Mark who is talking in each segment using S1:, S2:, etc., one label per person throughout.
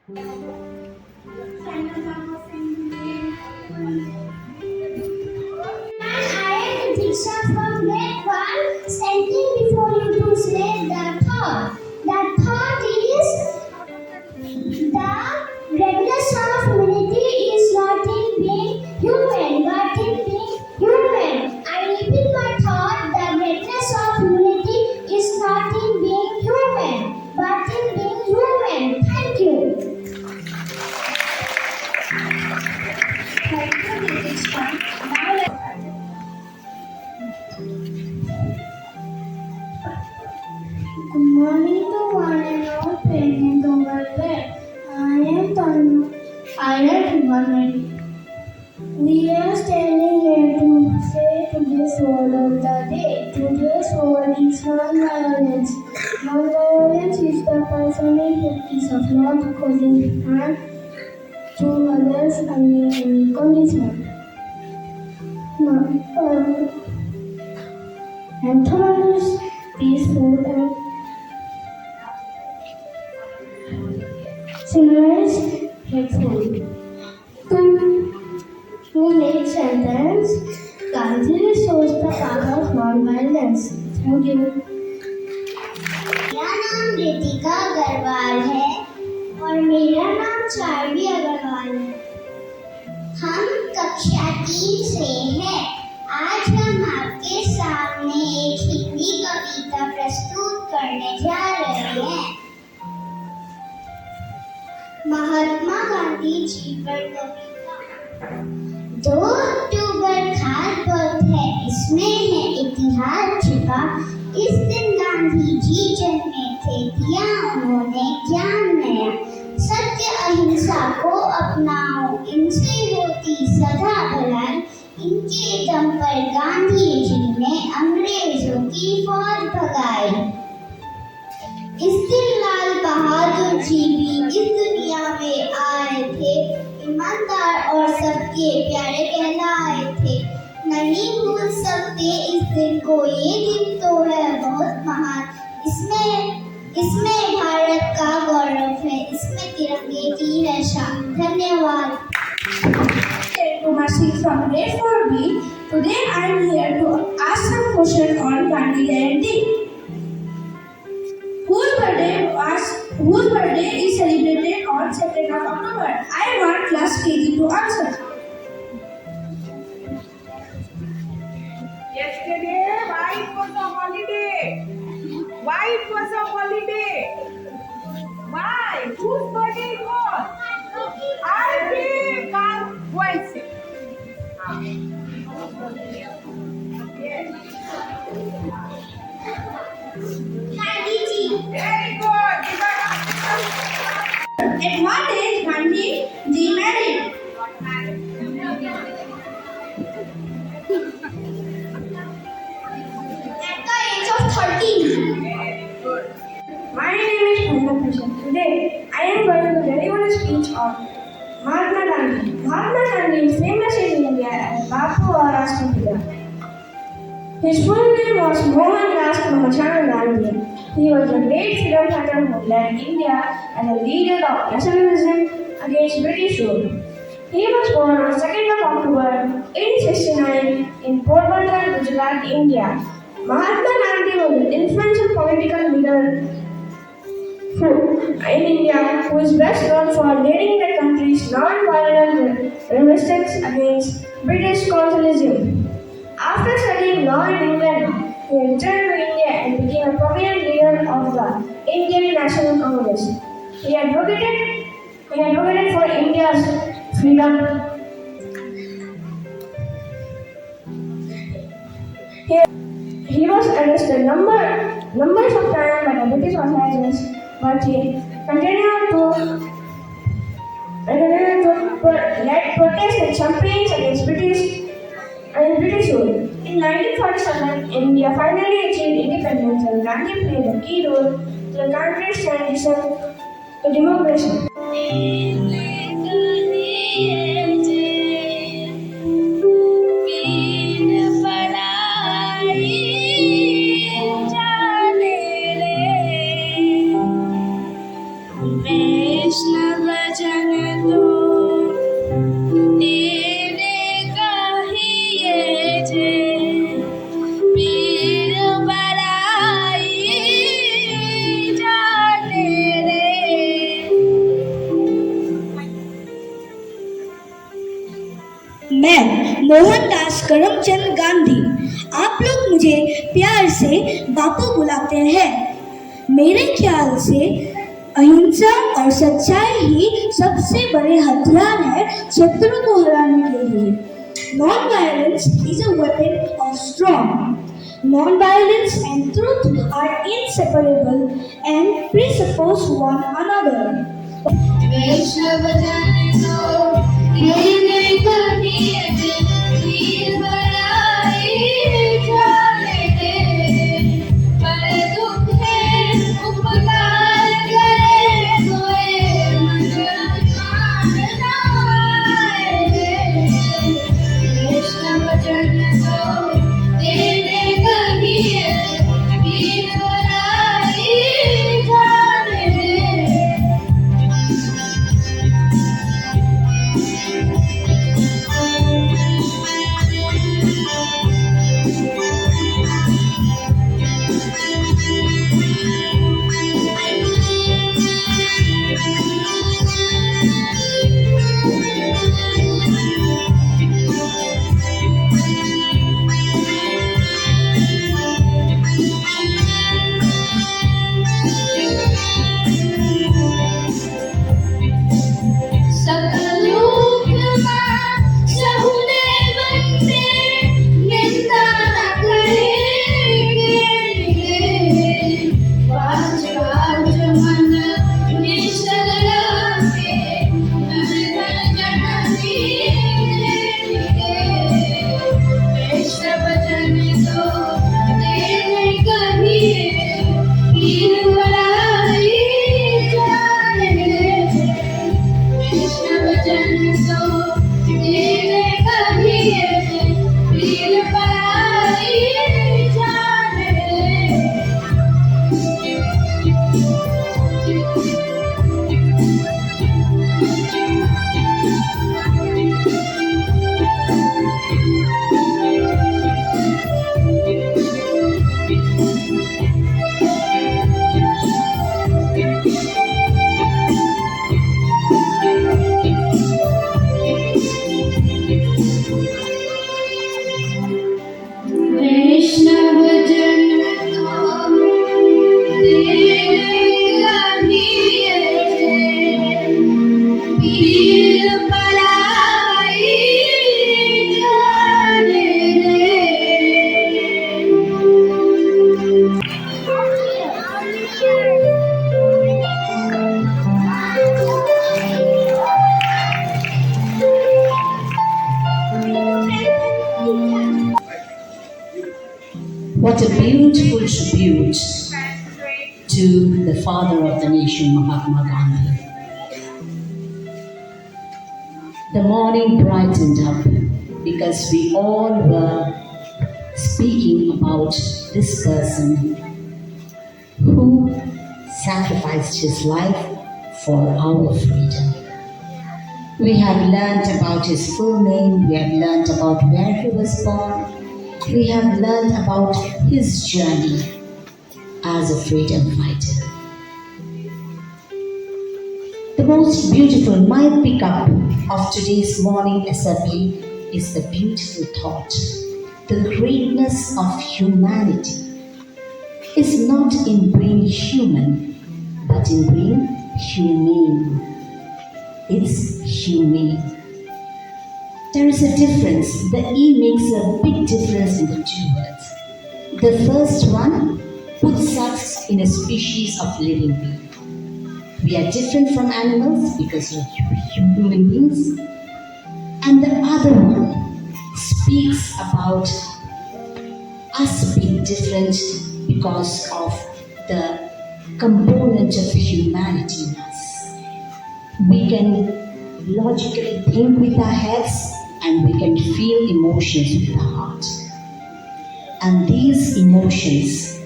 S1: I am Diksha from grade 1, standing before you to say the thought. The thought is the greatness of humanity is not in being human, but in being human. I repeat my thought, the greatness of humanity is not in being human, but in being human. Thank you. Thank you, Diksha. Now good morning to one and all parents over there. I am Tanu. I am Himanari. We are standing here to say today's word of the day. Today's word is non-violence. Non-violence is the personal practice of not causing harm to others under any condition. Anthem is peaceful and symbolizes hateful. To make sentence, Gandhi shows the power of non-violence. Thank you. मेरा नाम रितिका अग्रवाल है और मेरा नाम चार्वी अग्रवाल है। हम कक्षा 3 से हैं। आज हम आपके सामने एक हिंदी कविता प्रस्तुत करने जा रहे हैं। महात्मा गांधी जी पर कविता। 2 अक्टूबर खास बात है, इसमें है इतिहास छिपा। इस दिन गांधी जी जन्मे थे, दिया उन्होंने ज्ञान नया। सत्य अहिंसा को अपनाओ, इनसे होती सदा भलाई। इनके दम पर गांधी जी ने अंग्रेजों की फौज भगाई। इस दिन लाल बहादुर जी भी इस दुनिया में आए थे, ईमानदार और सबके प्यारे कहलाए थे। नहीं भूल सकते इस दिन को, ये दिन तो है बहुत महान। इसमें भारत का गौरव है, इसमें तिरंगे की है शान। धन्यवाद। From grade 4B. Today I am here to ask some questions on Gandhi Jayanti. Whose birthday is celebrated on 2nd of October? I want class KG to answer.
S2: Yesterday, why it was a holiday? Why it was a holiday? Why? Whose birthday it was? I think can't go and see. Yes.
S1: Gandhi ji.
S2: Very good.
S1: At what age Gandhi ji married? At the age of 13.
S2: Very good.
S3: My name is Krishna. Today, I am going to deliver a speech on Mahatma Gandhi. Mahatma Gandhi is famous in India as Bapu or Rashtrapita. His full name was Mohandas Karamchand Gandhi. He was a great freedom fighter who led India as a leader of nationalism against British rule. He was born on 2nd of October 1869 in Porbandar, Gujarat, India. Mahatma Gandhi was an influential political leader in India who is best known for leading the country's non-violent resistance against British colonialism. After studying law in England, he returned to India and became a prominent leader of the Indian National Congress. He advocated for India's freedom. He was arrested numbers of times by the British authorities, but he continued to lead protests and campaigns against British rule. In 1947, India finally achieved independence and Gandhi played a key role in the country's transition to democracy.
S1: Vishnu
S3: Mohandas Karamchand Gandhi. आप लोग मुझे प्यार से बापू बुलाते हैं। मेरे ख्याल से अहिंसा और सच्चाई ही सबसे बड़े हथियार है शत्रु को हराने के लिए। Non-violence is a weapon of strong. Non-violence and truth are inseparable and presuppose one another.
S1: वैष्णव जन को तेरे कबीर वीर बनाए जाने दे। पर दुख है उपकार करे कोई मन माननाए दे। वैष्णव जन को तेरे कबीर वीर बनाए जाने दे।
S4: What a beautiful tribute to the father of the nation, Mahatma Gandhi. The morning brightened up because we all were speaking about this person who sacrificed his life for our freedom. We have learned about his full name, we have learned about where he was born, we have learned about his journey as a freedom fighter. The most beautiful, my pickup of today's morning assembly is the beautiful thought. The greatness of humanity is not in being human, but in being humane. It's humane. There is a difference. The E makes a big difference in the two words. The first one puts us in a species of living being. We are different from animals because we are human beings. And the other one speaks about us being different because of the component of humanity in us. We can logically think with our heads and we can feel emotions with the heart. And these emotions,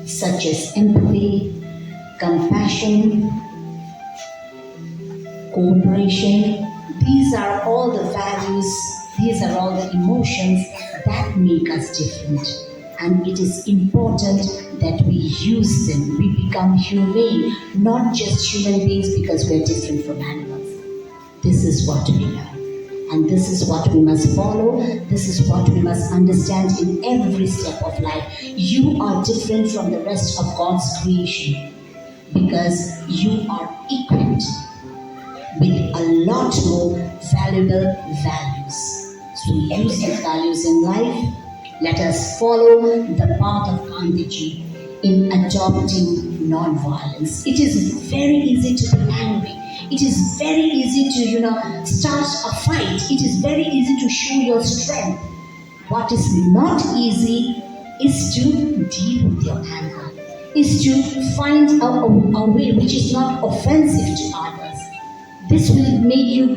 S4: such as empathy, compassion, cooperation, these are all the values, these are all the emotions that make us different. And it is important that we use them. We become humane, not just human beings because we're different from animals. This is what we learn. And this is what we must follow. This is what we must understand in every step of life. You are different from the rest of God's creation because you are equipped with a lot more valuable values. So use these values in life. Let us follow the path of Gandhi Ji in adopting non-violence. It is very easy to be angry. It is very easy to, start a fight. It is very easy to show your strength. What is not easy is to deal with your anger, is to find a way which is not offensive to others. This will make you,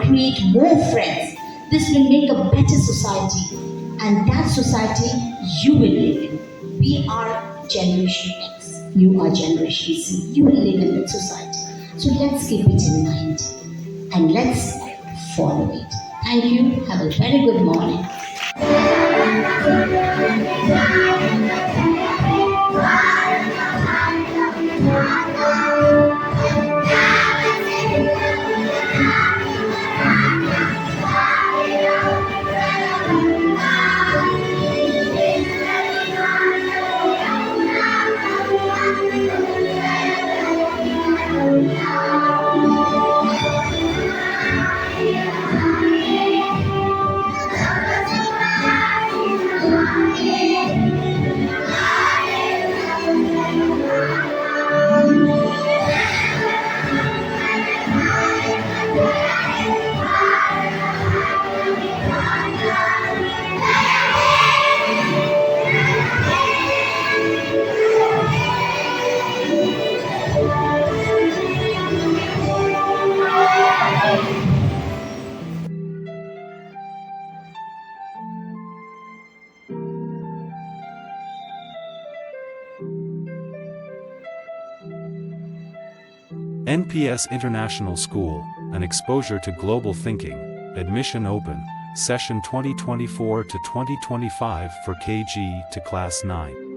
S4: create more friends. This will make a better society. And that society you will live in. We are Generation X. You are Generation Z. You will live in that society. So let's keep it in mind. And let's follow it. Thank you. Have a very good morning.
S5: NPS International School, an exposure to global thinking, admission open, session 2024 to 2025 for KG to class 9.